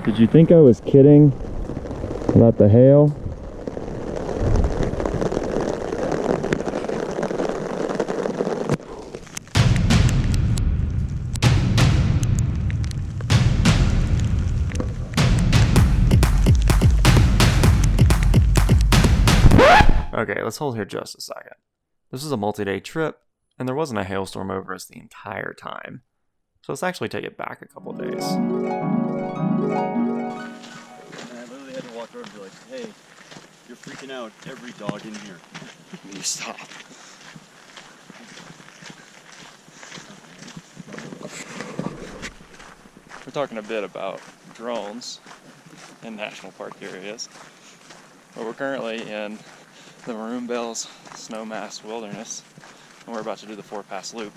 Did you think I was kidding about the hail? Okay, let's hold here just a second. This was a multi-day trip, and there wasn't a hailstorm over us the entire time. So let's actually take it back a couple days. And I literally had to walk over and be like, hey, you're freaking out every dog in here. You stop. We're talking a bit about drones in national park areas. But we're currently in the Maroon Bells Snowmass Wilderness, and we're about to do the 4-pass loop.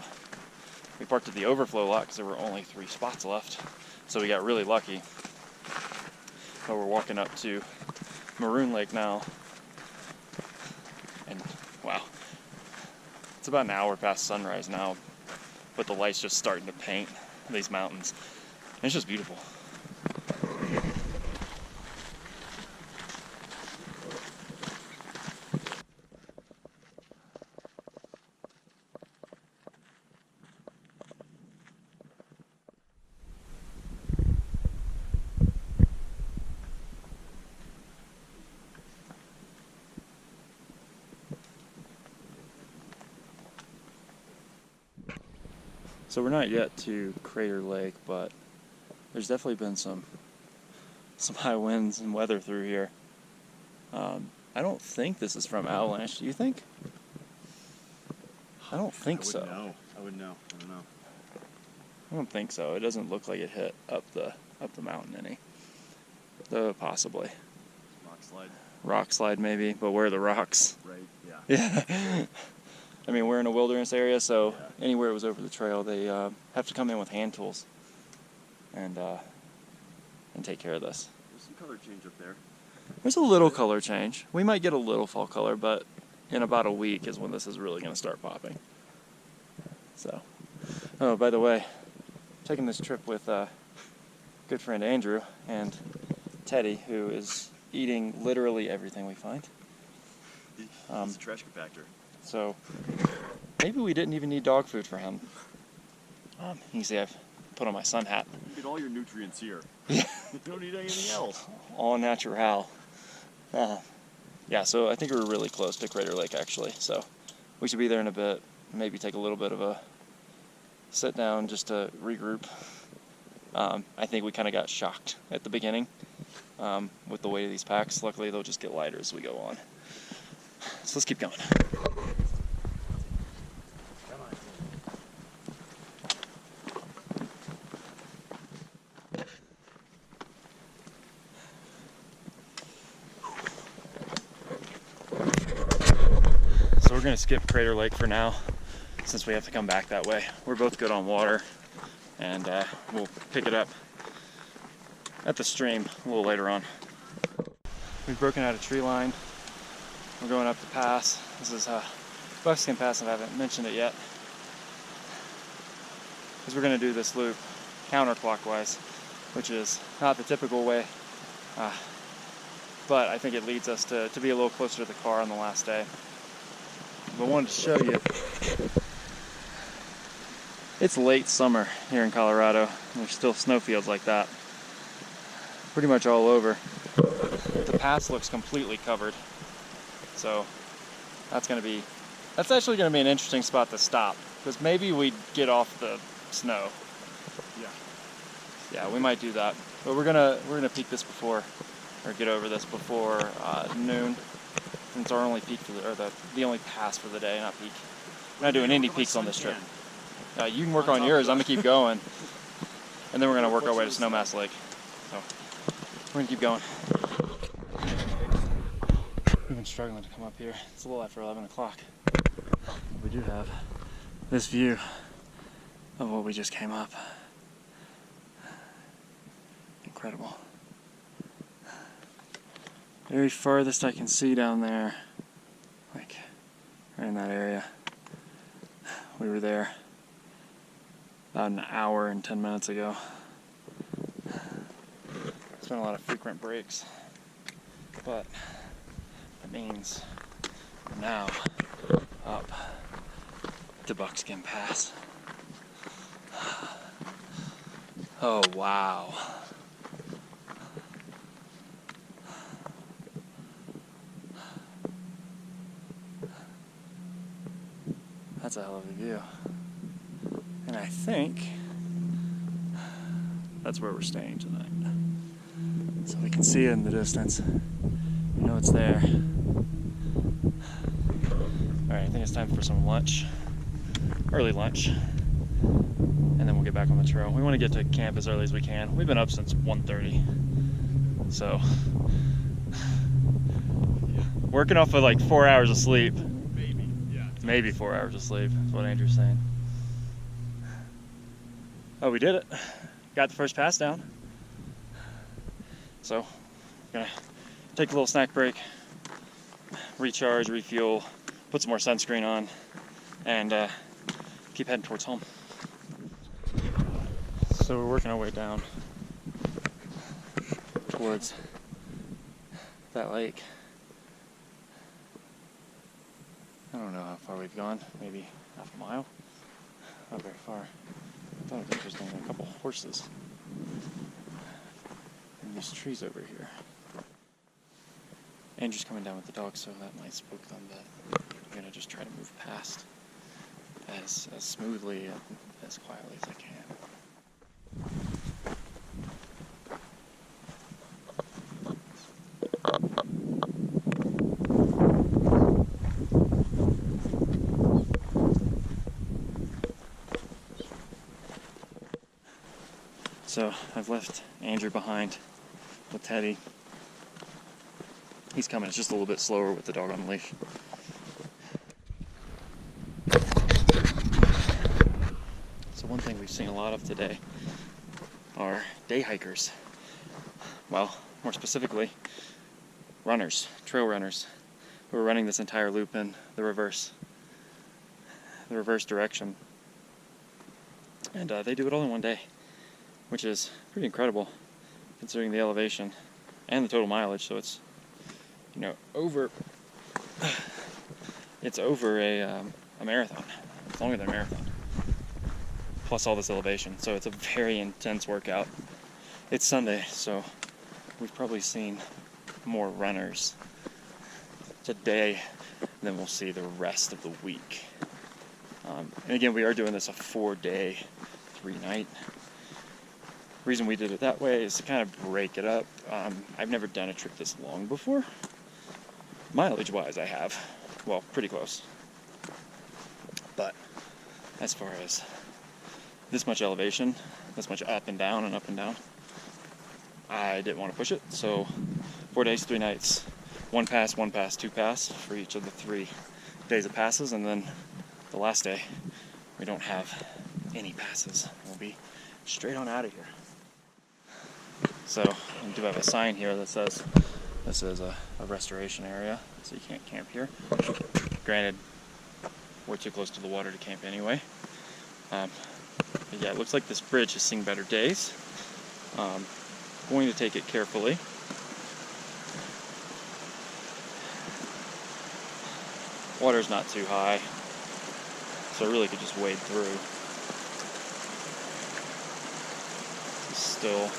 We parked at the overflow lot because there were only 3 spots left, so we got really lucky. But we're walking up to Maroon Lake now, and wow, it's about an hour past sunrise now, but the light's just starting to paint these mountains, and it's just beautiful. So we're not yet to Crater Lake, but there's definitely been some high winds and weather through here. I don't think this is from avalanche. Do you think? I don't think so. I wouldn't know. I don't know. I don't think so. It doesn't look like it hit up the mountain any. Though possibly. Rock slide. Rock slide maybe, but where are the rocks? Right, yeah. Yeah. I mean, we're in a wilderness area, so anywhere it was over the trail, they have to come in with hand tools and take care of this. There's some color change up there. There's a little color change. We might get a little fall color, but in about a week is when this is really going to start popping. So, oh, by the way, taking this trip with good friend Andrew and Teddy, who is eating literally everything we find. He's a trash compactor. So maybe we didn't even need dog food for him. You can see I've put on my sun hat. You get all your nutrients here. Yeah. You don't need anything else. All natural. Yeah, so I think we're really close to Crater Lake actually. So we should be there in a bit. Maybe take a little bit of a sit down just to regroup. I think we kind of got shocked at the beginning with the weight of these packs. Luckily they'll just get lighter as we go on. So let's keep going. So we're going to skip Crater Lake for now, since we have to come back that way. We're both good on water, and we'll pick it up at the stream a little later on. We've broken out a tree line. We're going up the pass. This is Buckskin Pass, and I haven't mentioned it yet. Because we're going to do this loop counterclockwise, which is not the typical way. But I think it leads us to be a little closer to the car on the last day. But I wanted to show you. It's late summer here in Colorado, and there's still snowfields like that. Pretty much all over. The pass looks completely covered. So that's actually going to be an interesting spot to stop, because maybe we'd get off the snow. Yeah, we might do that. But we're gonna peak this before, or get over this before noon. And it's our only peak the only pass for the day, not peak. We're not doing any peaks on this trip. You can work on yours. I'm gonna keep going, and then we're gonna work our way to Snowmass Lake. So we're gonna keep going. We've been struggling to come up here. It's a little after 11 o'clock. We do have this view of what we just came up. Incredible. Very farthest I can see down there, like right in that area. We were there about an hour and 10 minutes ago. It's been a lot of frequent breaks, but that means we're now up the Buckskin Pass. Oh wow. That's a hell of a view. And I think that's where we're staying tonight. So we can see it in the distance. You know it's there. Alright, I think it's time for some lunch. Early lunch. And then we'll get back on the trail. We want to get to camp as early as we can. We've been up since 1:30. So working off of like 4 hours of sleep. Maybe 4 hours of sleep, is what Andrew's saying. Oh, we did it. Got the first pass down. So, gonna take a little snack break, recharge, refuel, put some more sunscreen on, and keep heading towards home. So we're working our way down towards that lake. I don't know how far we've gone, maybe half a mile, not very far. I thought it was interesting, a couple horses and these trees over here. Andrew's coming down with the dog, so that might spook them, but I'm gonna just try to move past as smoothly and as quietly as I can. So I've left Andrew behind with Teddy. He's coming, it's just a little bit slower with the dog on the leash. So one thing we've seen a lot of today are day hikers. Well, more specifically, runners, trail runners, who are running this entire loop in the reverse direction. And they do it all in one day, which is pretty incredible considering the elevation and the total mileage. So it's, you know, over a marathon. It's longer than a marathon, plus all this elevation. So it's a very intense workout. It's Sunday, so we've probably seen more runners today than we'll see the rest of the week. And again, we are doing this a 4-day, 3-night. Reason we did it that way is to kind of break it up. I've never done a trip this long before. Mileage-wise, I have. Well, pretty close. But as far as this much elevation, this much up and down and up and down, I didn't want to push it. So 4 days, 3 nights. 1 pass, 2 pass for each of the 3 days of passes. And then the last day, we don't have any passes. We'll be straight on out of here. So we do have a sign here that says this is a restoration area, so you can't camp here. Granted, we're too close to the water to camp anyway. But yeah, it looks like this bridge has seen better days. Going to take it carefully. Water's not too high, so I really could just wade through. Still.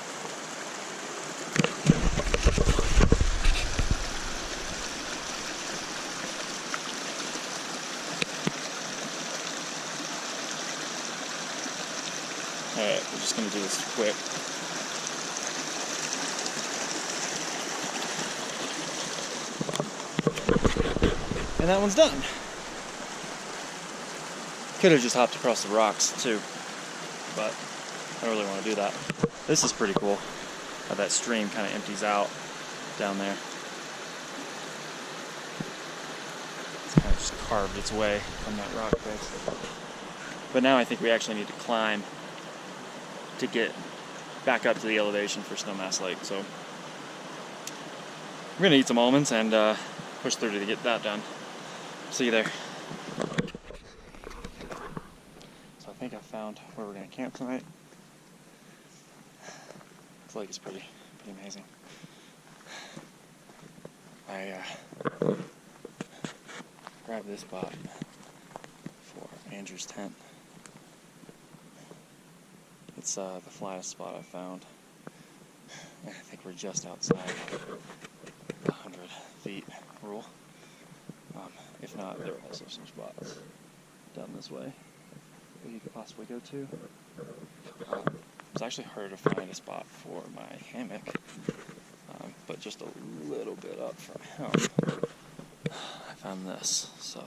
Alright, we're just going to do this quick. And that one's done. Could have just hopped across the rocks too, but I don't really want to do that. This is pretty cool, how that stream kind of empties out down there. It's kind of just carved its way from that rock face. But now I think we actually need to climb to get back up to the elevation for Snowmass Lake. So we're gonna eat some almonds and push through to get that done. See you there. So I think I found where we're gonna camp tonight. This lake is pretty pretty amazing. I grabbed this spot for Andrew's tent. It's the flattest spot I've found. I think we're just outside the 100 feet rule. If not, there are also some spots down this way that you could possibly go to. It's actually harder to find a spot for my hammock, but just a little bit up from him, I found this. So,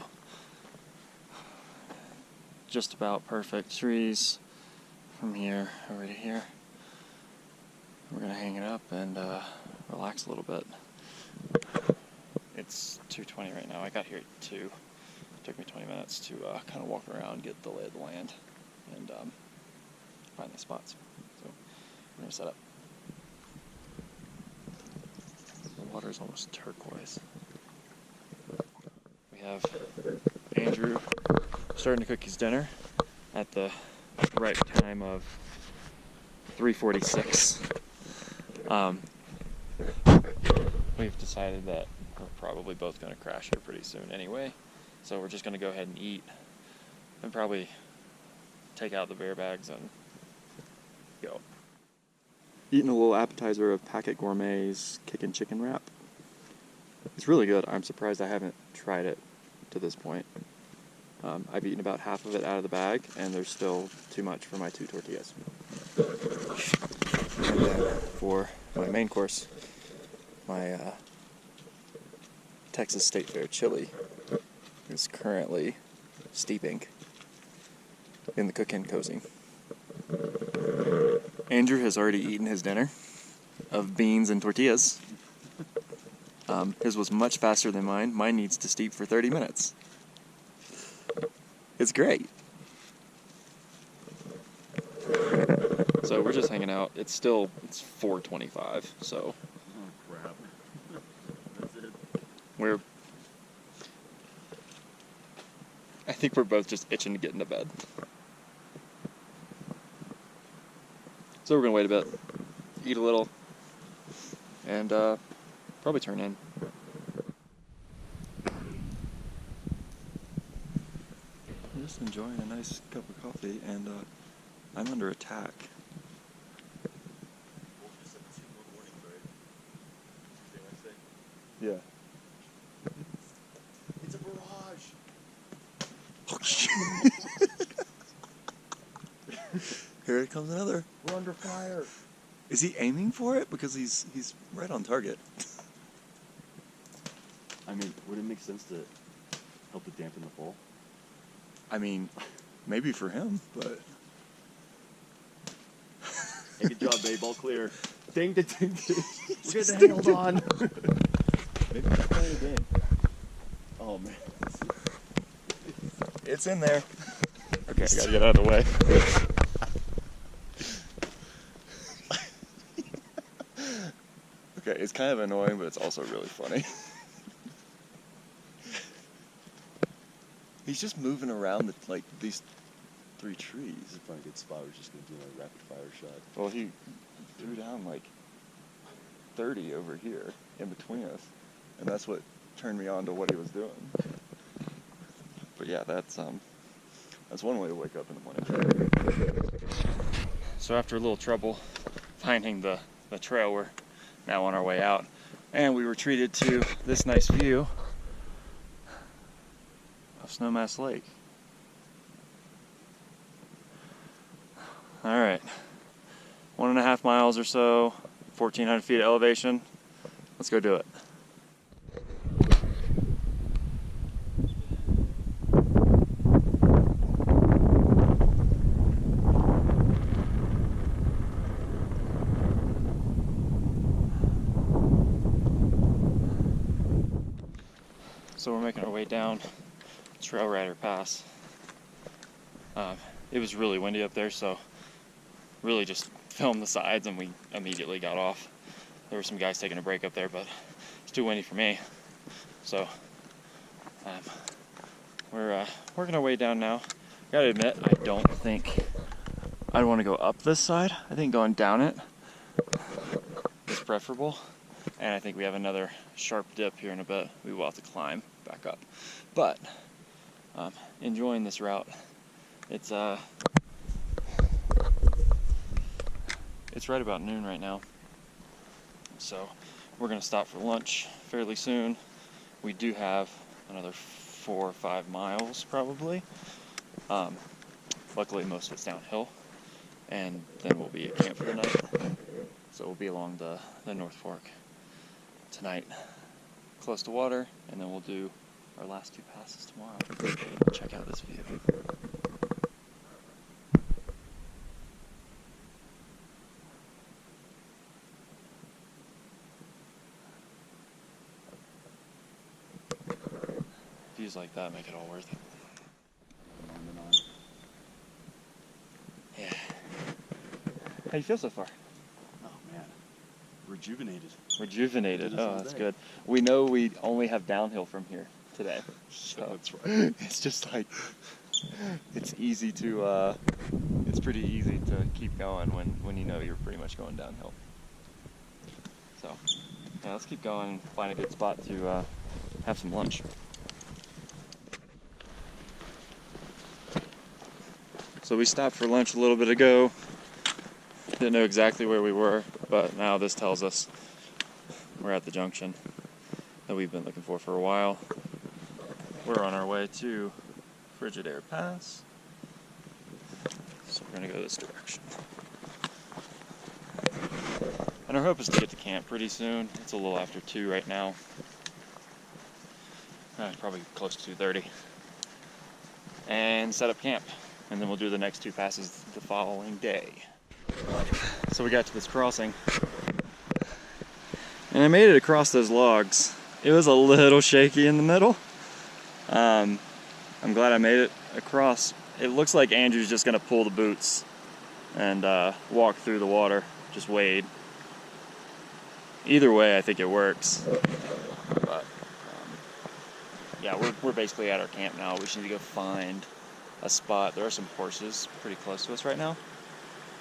just about perfect trees from here over to here. We're gonna hang it up and relax a little bit. It's 2:20 right now. I got here at 2. It took me 20 minutes to kind of walk around, get the lay of the land, and find the spots. So we're gonna set up. The water is almost turquoise. We have Andrew starting to cook his dinner at the right time of 3:46. We've decided that we're probably both going to crash here pretty soon anyway, so we're just going to go ahead and eat and probably take out the bear bags and go. Eating a little appetizer of Packet Gourmet's Kickin' Chicken Wrap. It's really good. I'm surprised I haven't tried it to this point. I've eaten about half of it out of the bag, and there's still too much for my 2 tortillas. And then for my main course, my Texas State Fair chili is currently steeping in the cook-in cozy. Andrew has already eaten his dinner of beans and tortillas. His was much faster than mine. Mine needs to steep for 30 minutes. It's great. So we're just hanging out. It's 4:25, so. Oh crap. That's it. I think we're both just itching to get into bed. So we're gonna wait a bit, eat a little, and probably turn in. I'm just enjoying a nice cup of coffee, and I'm under attack. Yeah. It's a barrage. Here it comes another. We're under fire. Is he aiming for it? Because he's right on target. I mean, would it make sense to help to dampen the fall? I mean, maybe for him, but. Hey, good job, babe. All clear. Ding, ding, ding, ding. We're getting held on. Maybe we're playing a game. Oh, man. It's in there. Okay, I gotta get out of the way. Okay, it's kind of annoying, but it's also really funny. He's just moving around these 3 trees. This is probably a good spot. We're just going to do a rapid fire shot. Well, he threw down 30 over here in between us, and that's what turned me on to what he was doing. But yeah, that's one way to wake up in the morning. So after a little trouble finding the trail, we're now on our way out, and we were treated to this nice view of Snowmass Lake. All right, 1.5 miles or so, 1,400 feet of elevation. Let's go do it. So we're making our way down Trail Rider Pass. It was really windy up there, so really just filmed the sides and we immediately got off. There were some guys taking a break up there, but it's too windy for me. So we're working our way down now. Gotta admit, I don't think I'd want to go up this side. I think going down it is preferable. And I think we have another sharp dip here in a bit. We will have to climb back up. But enjoying this route. It's right about noon right now. So we're gonna stop for lunch fairly soon. We do have another 4 or 5 miles probably. Luckily most of it's downhill. And then we'll be at camp for the night. So we'll be along the North Fork tonight, close to water, and then we'll do our last 2 passes tomorrow. Check out this view. Views like that make it all worth it. Yeah. How you feel so far? Oh man, rejuvenated. Rejuvenated. Oh, that's good. We know we only have downhill from here today. So that's right. It's just like it's easy to. It's pretty easy to keep going when you know you're pretty much going downhill. So yeah, let's keep going and find a good spot to have some lunch. So we stopped for lunch a little bit ago. Didn't know exactly where we were, but now this tells us we're at the junction that we've been looking for a while. We're on our way to Frigidaire Pass. So we're gonna go this direction. And our hope is to get to camp pretty soon. It's a little after 2 right now. Probably close to 2:30. And set up camp. And then we'll do the next 2 passes the following day. So we got to this crossing. And I made it across those logs. It was a little shaky in the middle. I'm glad I made it across. It looks like Andrew's just gonna pull the boots and walk through the water, just wade. Either way, I think it works. But yeah, we're basically at our camp now. We just need to go find a spot. There are some horses pretty close to us right now,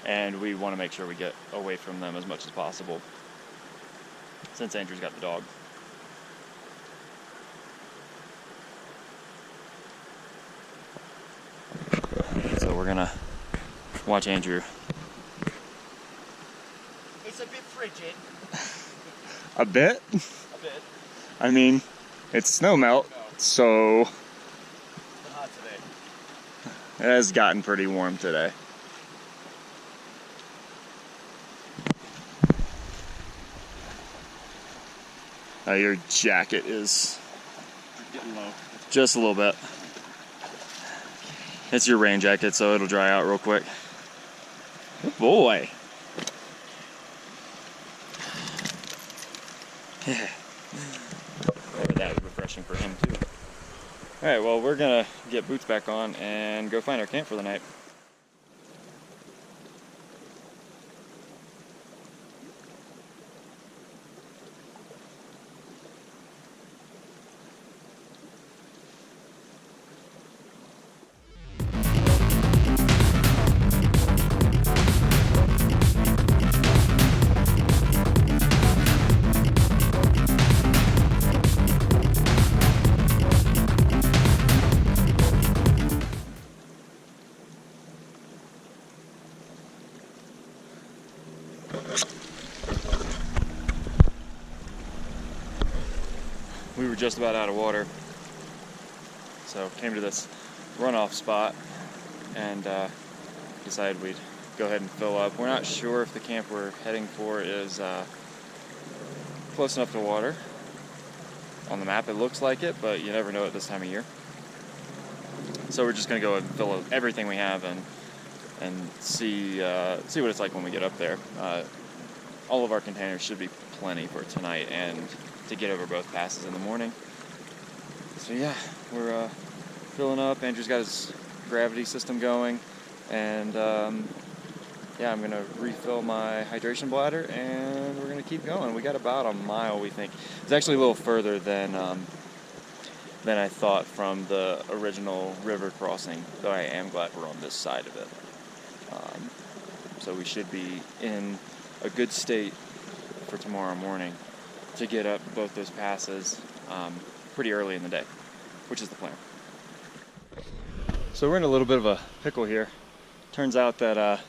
and we want to make sure we get away from them as much as possible since Andrew's got the dog. So we're gonna watch Andrew. It's a bit frigid. A bit? A bit. I mean, it's snow melt, so It's been hot today. it has gotten pretty warm today. Your jacket is Getting low. just a little bit. It's your rain jacket, so it'll dry out real quick. Good boy. Maybe that was refreshing for him too. Alright, well, we're gonna get boots back on and go find our camp for the night. We were just about out of water, so came to this runoff spot and decided we'd go ahead and fill up. We're not sure if the camp we're heading for is close enough to water. On the map it looks like it, but you never know at this time of year. So we're just gonna go and fill up everything we have and see what it's like when we get up there. All of our containers should be plenty for tonight and to get over both passes in the morning. So yeah, we're filling up. Andrew's got his gravity system going, and yeah, I'm gonna refill my hydration bladder, and we're gonna keep going. We got about a mile, we think. It's actually a little further than I thought from the original river crossing, though I am glad we're on this side of it. So we should be in a good state for tomorrow morning to get up both those passes pretty early in the day, which is the plan. So we're in a little bit of a pickle here. Turns out that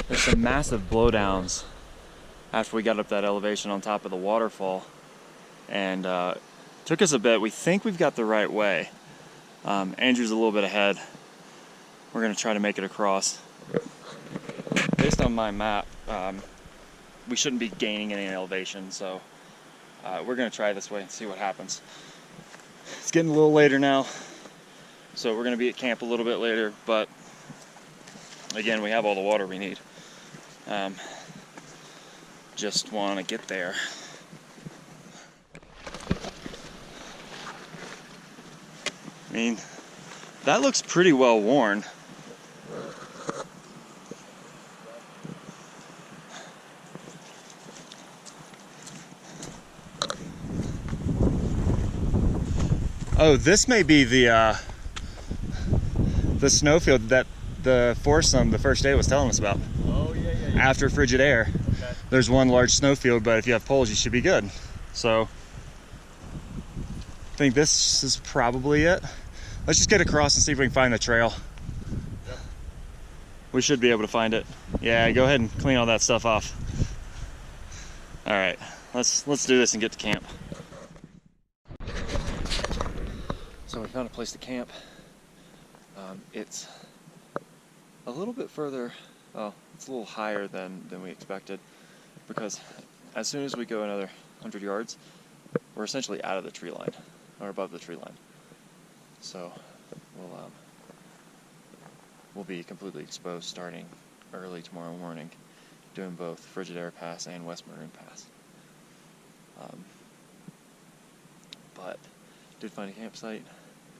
there's some massive blowdowns after we got up that elevation on top of the waterfall, and took us a bit. We think we've got the right way. Andrew's a little bit ahead. We're gonna try to make it across. Based on my map, we shouldn't be gaining any elevation, so we're gonna try this way and see what happens. It's getting a little later now, so we're gonna be at camp a little bit later, but again, we have all the water we need. Just want to get there. I mean, that looks pretty well worn. Oh, this may be the snowfield that the foursome the first day was telling us about. Oh, yeah. After frigid air. Okay. There's one large snowfield, but if you have poles, you should be good. So, I think this is probably it. Let's just get across and see if we can find the trail. Yep. We should be able to find it. Yeah, go ahead and clean all that stuff off. All right, let's do this and get to camp. So we found a place to camp. It's a little bit further, well, it's a little higher than we expected, because as soon as we go another 100 yards, we're essentially out of the tree line, or above the tree line. So we'll be completely exposed starting early tomorrow morning, doing both Frigidaire Pass and West Maroon Pass. But did find a campsite.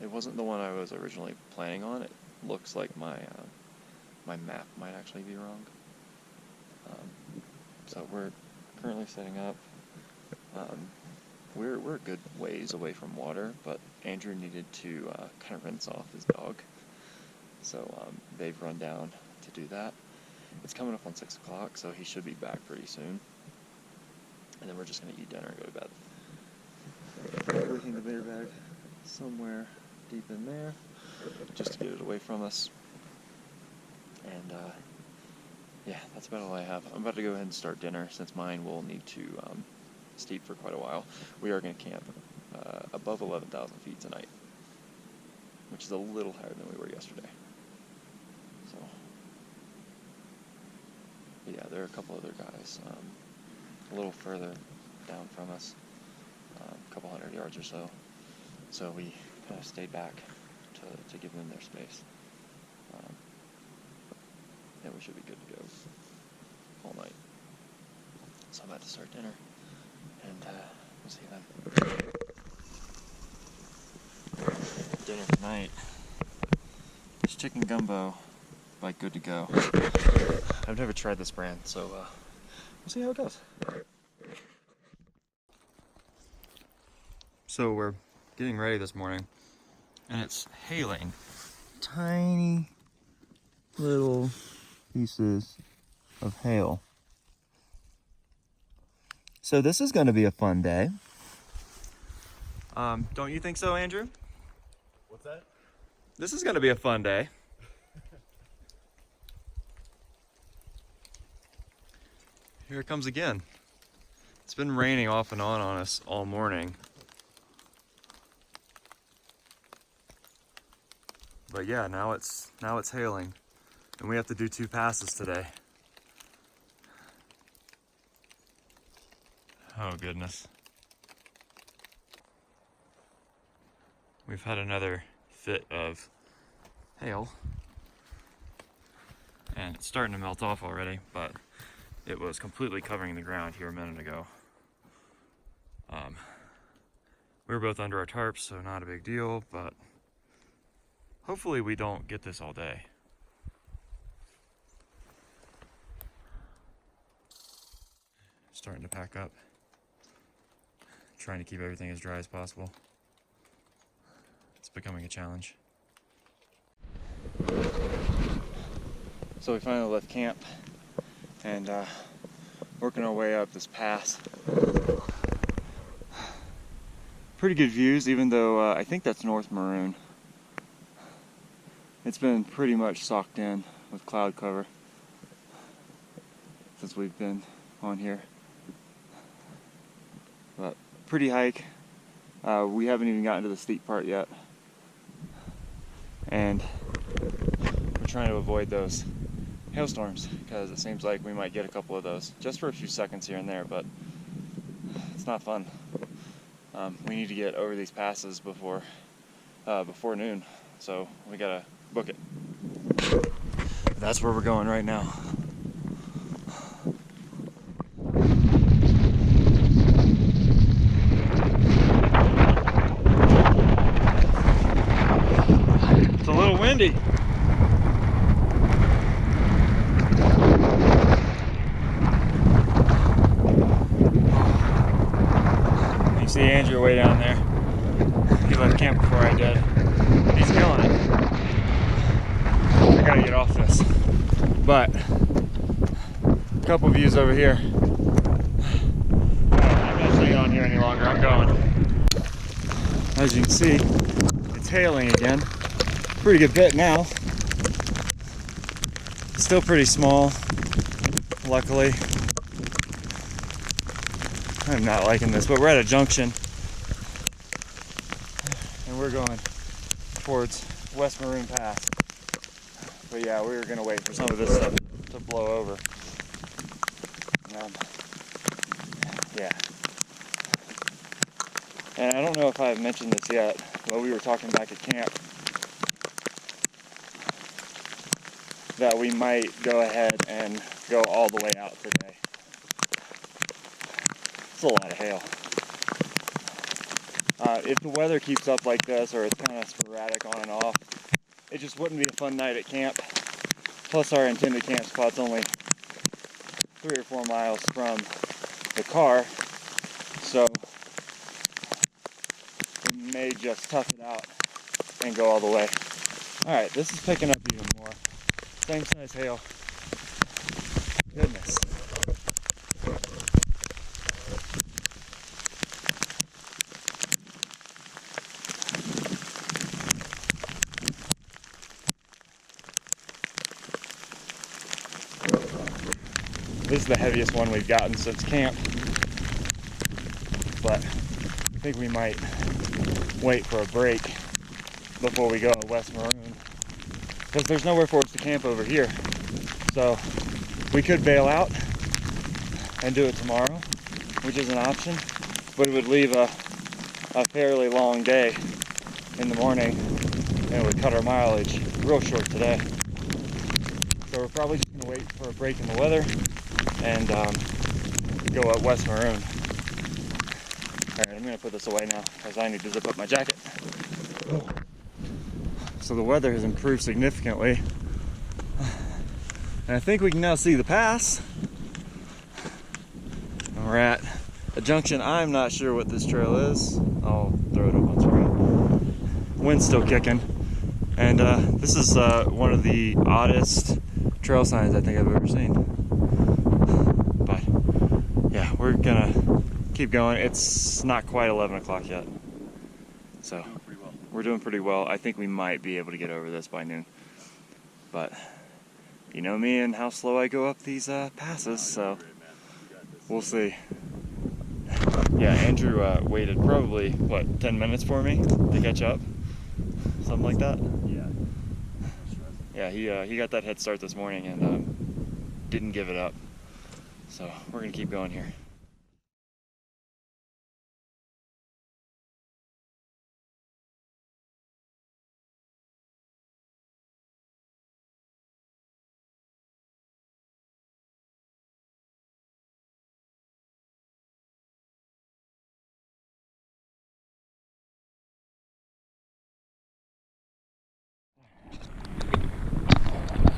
It wasn't the one I was originally planning on. It looks like my map might actually be wrong. So we're currently setting up. We're a good ways away from water, but Andrew needed to kind of rinse off his dog. So they've run down to do that. It's coming up on 6 o'clock, so he should be back pretty soon. And then we're just going to eat dinner and go to bed. Leaving the beer bag somewhere deep in there, just to get it away from us. And yeah, that's about all I have. I'm about to go ahead and start dinner, since mine will need to steep for quite a while. We are going to camp above 11,000 feet tonight, which is a little higher than we were yesterday. So, yeah, there are a couple other guys a little further down from us, a couple 100 yards or so. So we kind of stayed back to give them their space. Yeah, we should be good to go all night. So I'm about to start dinner, and we'll see you then. Dinner tonight is chicken gumbo by Good to Go. I've never tried this brand, so we'll see how it goes. So we're getting ready this morning, and it's hailing. Tiny little pieces of hail. So this is going to be a fun day. Don't you think so, Andrew? What's that? This is going to be a fun day. Here it comes again. It's been raining off and on us all morning. But yeah, now it's hailing, and we have to do 2 passes today. Oh goodness. We've had another fit of hail, and it's starting to melt off already, but it was completely covering the ground here a minute ago. We were both under our tarps, so not a big deal, but hopefully we don't get this all day. Starting to pack up. Trying to keep everything as dry as possible. It's becoming a challenge. So we finally left camp, and working our way up this pass. Pretty good views, even though I think that's North Maroon. It's been pretty much socked in with cloud cover since we've been on here. But pretty hike. We haven't even gotten to the steep part yet. And we're trying to avoid those hailstorms because it seems like we might get a couple of those just for a few seconds here and there, but it's not fun. We need to get over these passes before noon, so we gotta book it. That's where we're going right now. It's a little windy. You see Andrew way down there. He left camp before I did. He's killing it. I gotta get off this. But a couple views over here. I'm not staying on here any longer. I'm going. As you can see, it's hailing again. Pretty good bit now. Still pretty small, luckily. I'm not liking this, but we're at a junction and we're going towards West Maroon Pass. But yeah, we were gonna wait for some of this stuff to blow over. Yeah. And I don't know if I've mentioned this yet, but we were talking back at camp that we might go ahead and go all the way out today. It's a lot of hail. If the weather keeps up like this, or it's kind of sporadic on and off, it just wouldn't be a fun night at camp. Plus our intended camp spot's only 3 or 4 miles from the car, so we may just tough it out and go all the way. Alright, this is picking up even more. Same size hail. Goodness. This is the heaviest one we've gotten since camp, but I think we might wait for a break before we go to West Maroon, because there's nowhere for us to camp over here. So we could bail out and do it tomorrow, which is an option, but it would leave a fairly long day in the morning, and it would cut our mileage real short today. So we're probably just gonna wait for a break in the weather and go up West Maroon. Alright, I'm gonna put this away now because I need to zip up my jacket. So the weather has improved significantly, and I think we can now see the pass. We're at a junction. I'm not sure what this trail is. I'll throw it up on screen. Wind's still kicking, and this is one of the oddest trail signs I think I've ever seen. But yeah, we're gonna keep going. It's not quite 11 o'clock yet, so we're doing pretty well. I think we might be able to get over this by noon, but you know me and how slow I go up these passes, so we'll see. Yeah, Andrew waited probably, what, 10 minutes for me to catch up? Something like that? Yeah. Yeah, he got that head start this morning and didn't give it up. So we're gonna keep going here.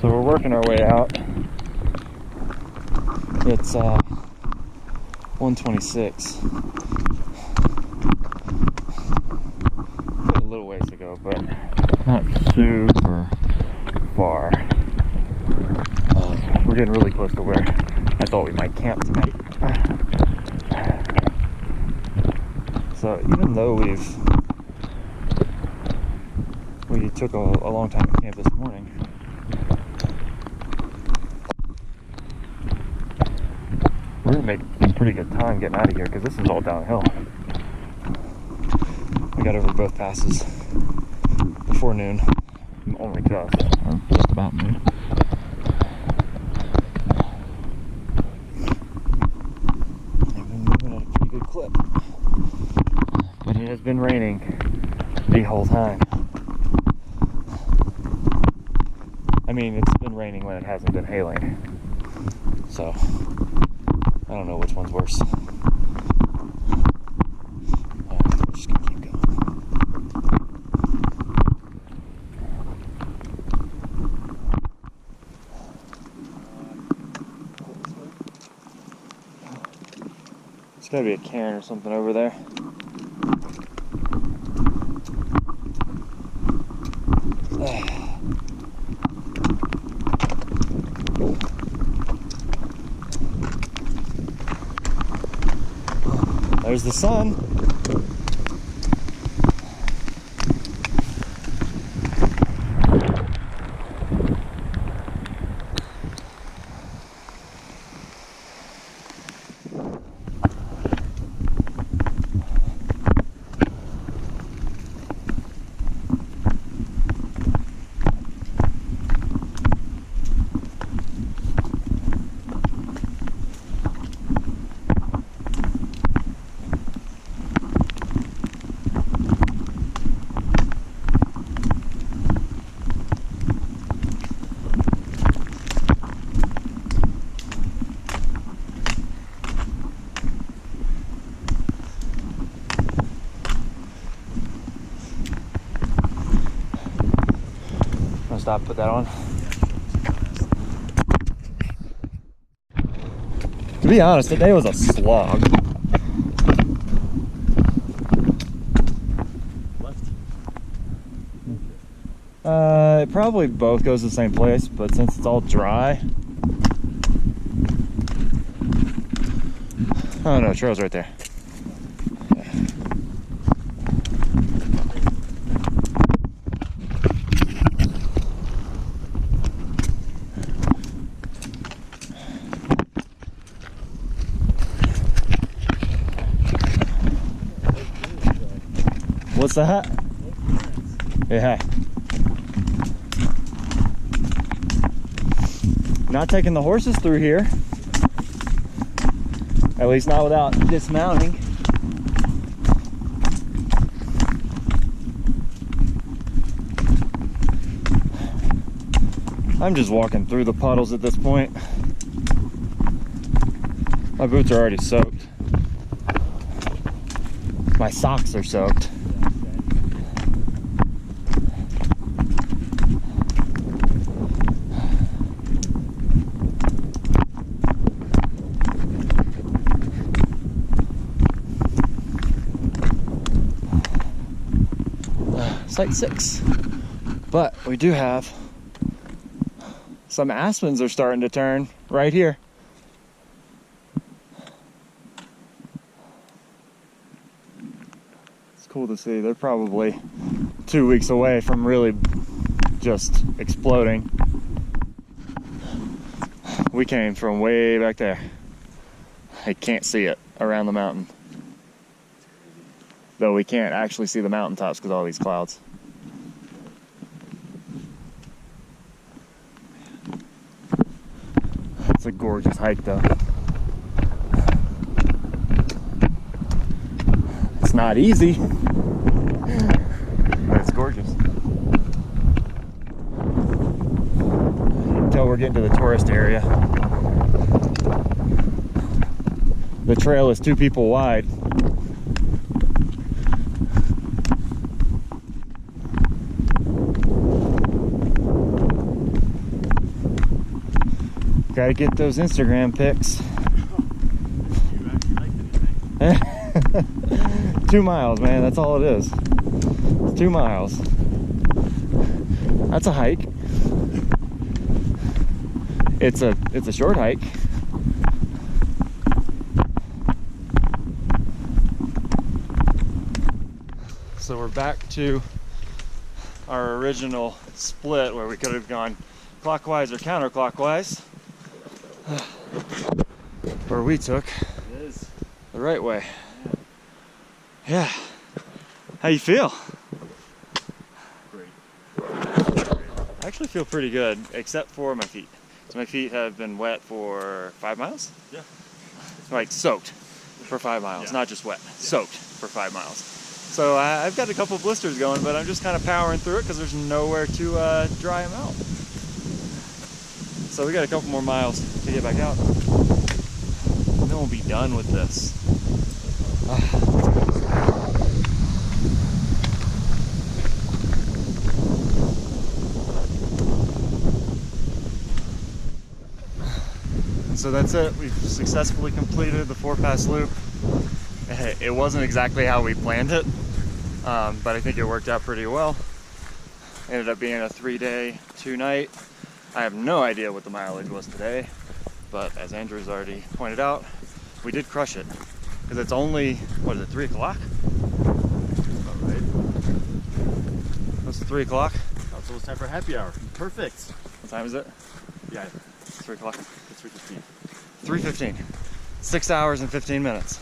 So we're working our way out. It's 1:26. Got a little ways to go, but not super far. We're getting really close to where I thought we might camp tonight. So even though we took a long time to camp this morning, we're gonna make pretty good time getting out of here because this is all downhill. We got over both passes before noon, only just about noon. I've been moving at a pretty good clip, but it has been raining the whole time. I mean, it's been raining when it hasn't been hailing, so I don't know which one's worse. We're just gonna keep going. There's gotta be a cairn or something over there. There's the sun. Stop, put that on. To be honest, today was a slog. It probably both goes to the same place, but since it's all dry. Oh no, trail's right there. What's that? Yeah. Not taking the horses through here. At least not without dismounting. I'm just walking through the puddles at this point. My boots are already soaked. My socks are soaked. Site 6, but we do have some aspens are starting to turn right here. It's cool to see. They're probably 2 weeks away from really just exploding. We came from way back there. I can't see it around the mountain, though we can't actually see the mountaintops because of all these clouds. It's a gorgeous hike though. It's not easy, but it's gorgeous. Until we're getting to the tourist area. The trail is 2 people wide. Gotta get those Instagram pics. You actually like it, 2 miles, man, that's all it is. It's 2 miles. That's a hike. It's a short hike, So we're back to our original split where we could have gone clockwise or counterclockwise. Where we took the right way. Yeah. How you feel? Great. I actually feel pretty good, except for my feet. So my feet have been wet for 5 miles? Yeah. Like soaked for 5 miles, Yeah. not just wet, soaked for 5 miles. So I've got a couple blisters going, but I'm just kind of powering through it because there's nowhere to dry them out. So we got a couple more miles to get back out. And then we'll be done with this. So that's it. We've successfully completed the 4-pass loop. It wasn't exactly how we planned it, but I think it worked out pretty well. Ended up being a 3-day, 2-night. I have no idea what the mileage was today, but as Andrew's already pointed out, we did crush it. Because it's only, what is it, 3 o'clock? All right. It's 3 o'clock. So it's time for happy hour. Perfect. What time is it? Yeah. 3 o'clock. It's 3:15. 3:15. 6 hours and 15 minutes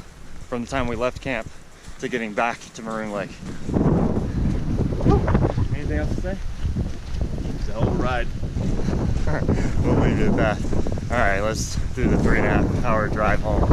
from the time we left camp to getting back to Maroon Lake. Anything else to say? It's a hell of a ride. We'll leave it at that. All right, let's do the 3.5 hour drive home.